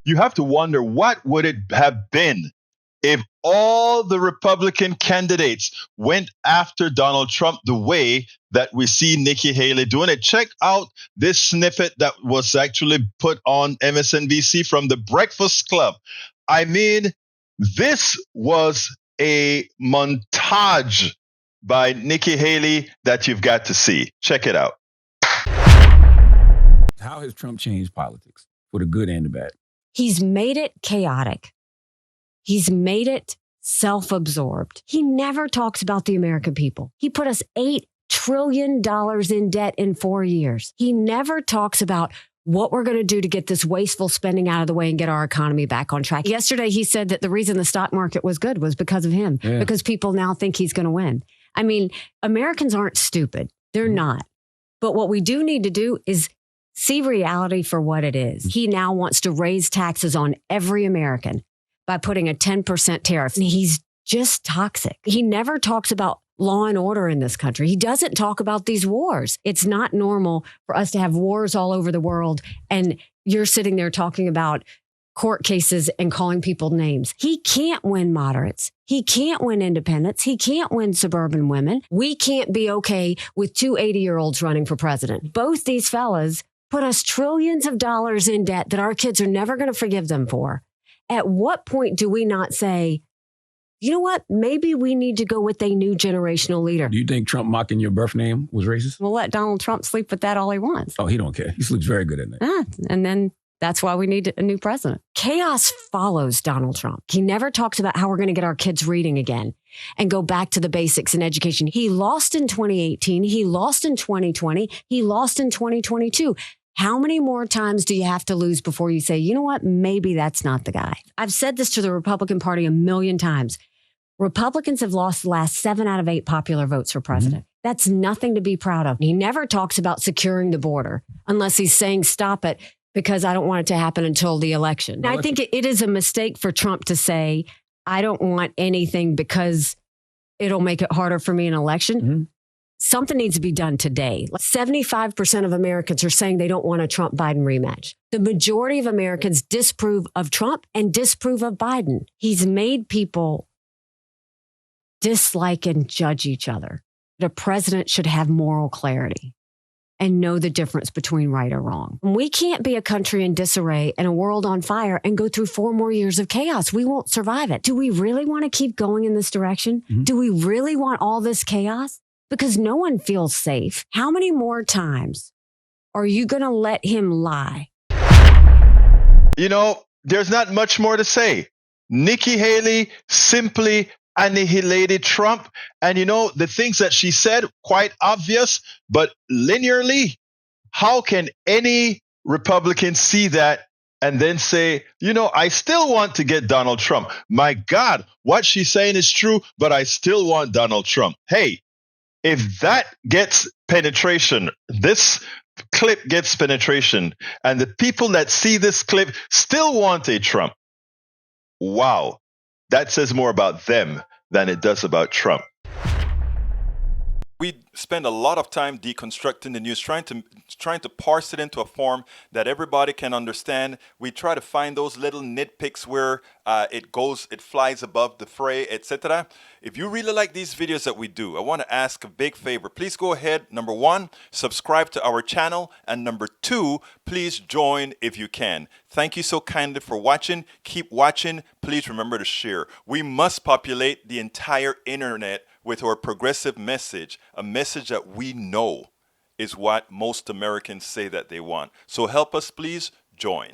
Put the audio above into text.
you have to wonder what would it have been if all the Republican candidates went after Donald Trump the way that we see Nikki Haley doing it. Check out this snippet that was actually put on MSNBC from the Breakfast Club. I mean, this was a montage by Nikki Haley that you've got to see. Check it out. How has Trump changed politics for the good and the bad? He's made it chaotic. He's made it self-absorbed. He never talks about the American people. He put us $8 trillion in debt in 4 years. He never talks about what we're going to do to get this wasteful spending out of the way and get our economy back on track. Yesterday, he said that the reason the stock market was good was because of him, because people now think he's going to win. I mean, Americans aren't stupid. They're not. But what we do need to do is see reality for what it is. He now wants to raise taxes on every American by putting a 10% tariff. And he's just toxic. He never talks about law and order in this country. He doesn't talk about these wars. It's not normal for us to have wars all over the world. And you're sitting there talking about court cases and calling people names. He can't win moderates. He can't win independents. He can't win suburban women. We can't be okay with two 80-year-olds running for president. Both these fellas put us trillions of dollars in debt that our kids are never going to forgive them for. At what point do we not say, you know what, maybe we need to go with a new generational leader? Do you think Trump mocking your birth name was racist? We'll let Donald Trump sleep with that all he wants. Oh, he don't care. He sleeps very good at night. And then that's why we need a new president. Chaos follows Donald Trump. He never talks about how we're going to get our kids reading again and go back to the basics in education. He lost in 2018. He lost in 2020. He lost in 2022. How many more times do you have to lose before you say, you know what, maybe that's not the guy? I've said this to the Republican Party a million times. Republicans have lost the last 7 out of 8 popular votes for president. That's nothing to be proud of. He never talks about securing the border unless he's saying stop it because I don't want it to happen until the election. Now, I think it is a mistake for Trump to say, I don't want anything because it'll make it harder for me in an election. Something needs to be done today. 75% of Americans are saying they don't want a Trump-Biden rematch. The majority of Americans disapprove of Trump and disapprove of Biden. He's made people dislike and judge each other. The president should have moral clarity and know the difference between right or wrong. We can't be a country in disarray and a world on fire and go through 4 more years of chaos. We won't survive it. Do we really want to keep going in this direction? Do we really want all this chaos? Because no one feels safe. How many more times are you going to let him lie? You know, there's not much more to say. Nikki Haley simply annihilated Trump. And, you know, the things that she said, quite obvious, but linearly, how can any Republican see that and then say, you know, I still want to get Donald Trump. My God, what she's saying is true, but I still want Donald Trump. Hey, if that gets penetration, this clip gets penetration, and the people that see this clip still want a Trump, wow, that says more about them than it does about Trump. We spend a lot of time deconstructing the news, trying to parse it into a form that everybody can understand. We try to find those little nitpicks where it flies above the fray, etc. If you really like these videos that we do, I want to ask a big favor. Please go ahead, number 1, subscribe to our channel, and number 2, please join if you can. Thank you so kindly for watching. Keep watching. Please remember to share. We must populate the entire internet with our progressive message, a message that we know is what most Americans say that they want. So help us, please join.